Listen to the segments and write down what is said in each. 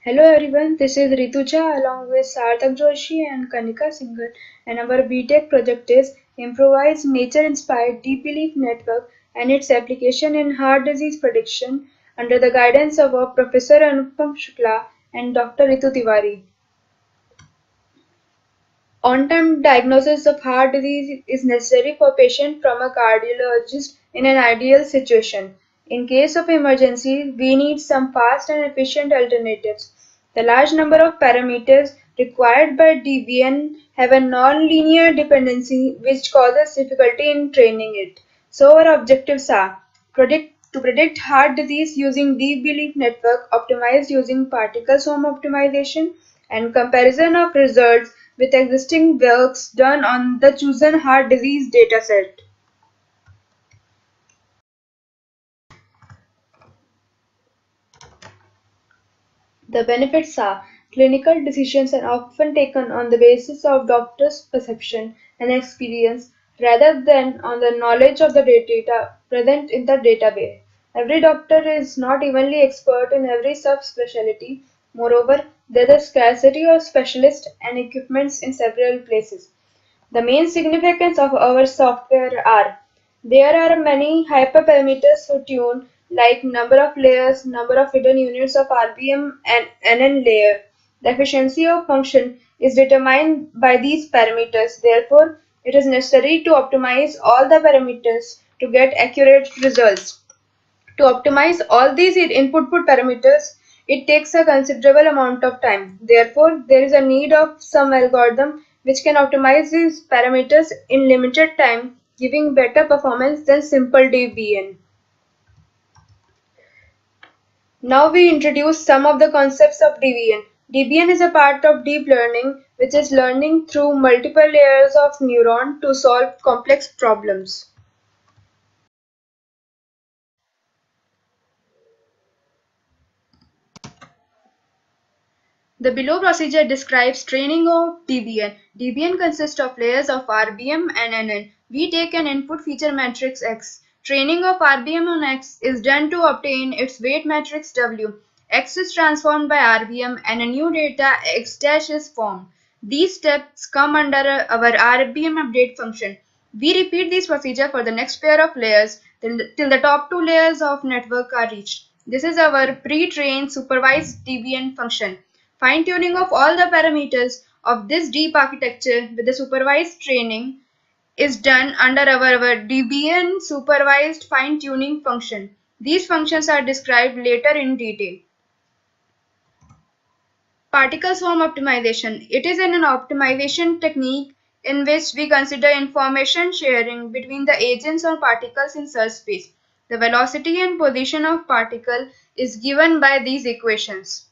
Hello everyone, this is Rituja along with Sarthak Joshi and Kanika Singhal, and our BTech project is Improvised Nature-Inspired Deep Belief Network and its application in heart disease prediction under the guidance of our Professor Anupam Shukla and Dr. Ritu Tiwari. On-time diagnosis of heart disease is necessary for patient from a cardiologist in an ideal situation. In case of emergency, we need some fast and efficient alternatives. The large number of parameters required by DBN have a non-linear dependency which causes difficulty in training it. So our objectives are to predict heart disease using deep belief network optimized using particle swarm optimization and comparison of results with existing works done on the chosen heart disease dataset. The benefits are clinical decisions are often taken on the basis of doctor's perception and experience rather than on the knowledge of the data present in the database. Every doctor is not evenly expert in every subspecialty. Moreover, there is scarcity of specialists and equipments in several places. The main significance of our software are there are many hyperparameters to tune like number of layers, number of hidden units of RPM and NN layer. The efficiency of function is determined by these parameters. Therefore, it is necessary to optimize all the parameters to get accurate results. To optimize all these input parameters, it takes a considerable amount of time. Therefore, there is a need of some algorithm which can optimize these parameters in limited time, giving better performance than simple DBN. Now we introduce some of the concepts of DBN. DBN is a part of deep learning, which is learning through multiple layers of neuron to solve complex problems. The below procedure describes training of DBN. DBN consists of layers of RBM and NN. We take an input feature matrix X. Training of RBM on X is done to obtain its weight matrix W. X is transformed by RBM and a new data X dash is formed. These steps come under our RBM update function. We repeat this procedure for the next pair of layers till the top two layers of network are reached. This is our pre-trained supervised DBN function. Fine-tuning of all the parameters of this deep architecture with the supervised training is done under our DBN supervised fine-tuning function. These functions are described later in detail. Particle swarm optimization. It is an optimization technique in which we consider information sharing between the agents or particles in search space. The velocity and position of particle is given by these equations.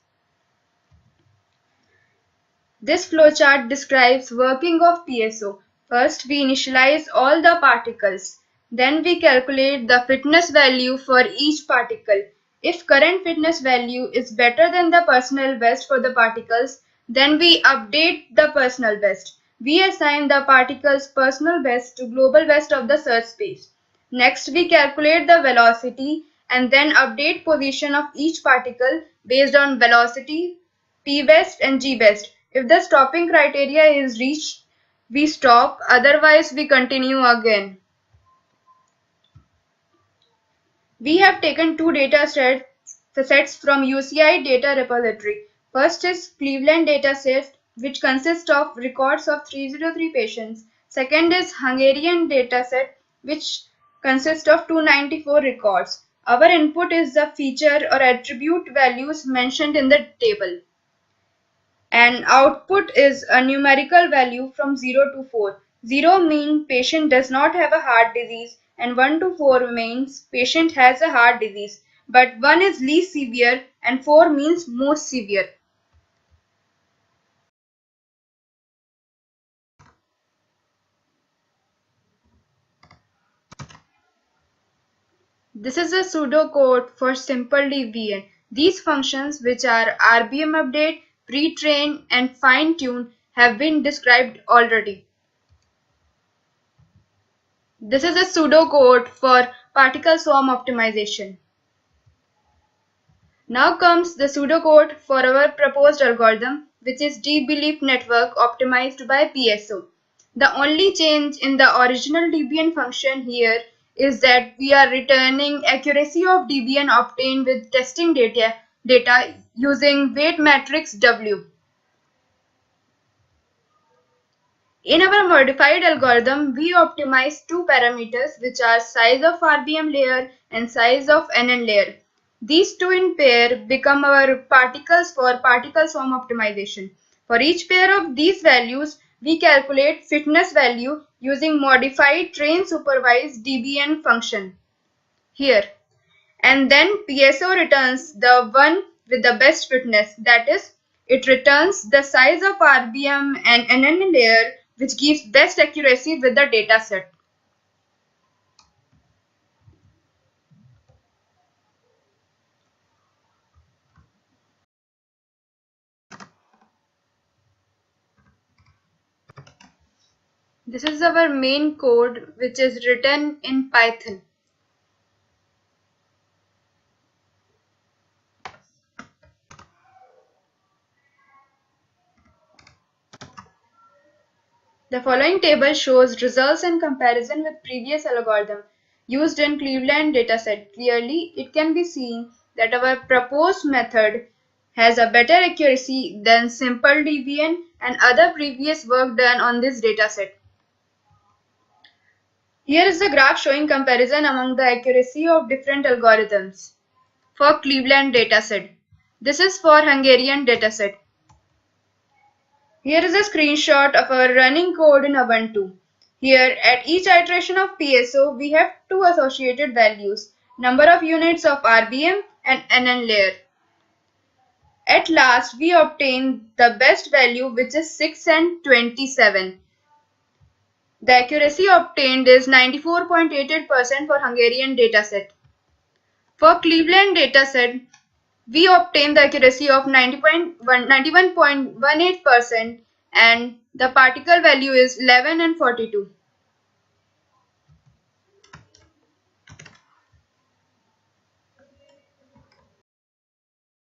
This flowchart describes working of PSO. First, we initialize all the particles. Then we calculate the fitness value for each particle. If current fitness value is better than the personal best for the particles, then we update the personal best. We assign the particle's personal best to global best of the search space. Next, we calculate the velocity and then update position of each particle based on velocity, P best and G best. If the stopping criteria is reached, we stop, otherwise we continue again. We have taken two data sets from UCI data repository. First is Cleveland dataset, which consists of records of 303 patients. Second is Hungarian dataset, which consists of 294 records. Our input is the feature or attribute values mentioned in the table. And output is a numerical value from 0 to 4. 0 means patient does not have a heart disease and 1 to 4 means patient has a heart disease, but 1 is least severe and 4 means most severe. This is a pseudocode for simple DBN. These functions, which are RBM update, pre-train and fine-tune, have been described already. This is a pseudocode for particle swarm optimization. Now comes the pseudocode for our proposed algorithm, which is deep belief network optimized by PSO. The only change in the original Debian function here is that we are returning accuracy of Debian obtained with testing data using weight matrix W. In our modified algorithm, we optimize two parameters, which are size of RBM layer and size of NN layer. These two in pair become our particles for particle sum optimization. For each pair of these values, we calculate fitness value using modified train supervised Debian function here. And then PSO returns the one with the best fitness, that is, it returns the size of RBM and NN layer which gives best accuracy with the data set. This is our main code which is written in Python. The following table shows results in comparison with previous algorithm used in Cleveland dataset. Clearly, it can be seen that our proposed method has a better accuracy than simple Debian and other previous work done on this dataset. Here is the graph showing comparison among the accuracy of different algorithms for Cleveland dataset. This is for Hungarian dataset. Here is a screenshot of our running code in Ubuntu. Here, at each iteration of PSO, we have two associated values, number of units of RBM and NN layer. At last, we obtain the best value, which is 6 and 27. The accuracy obtained is 94.88% for Hungarian dataset. For Cleveland dataset, we obtain the accuracy of 91.18% and the particle value is 11 and 42.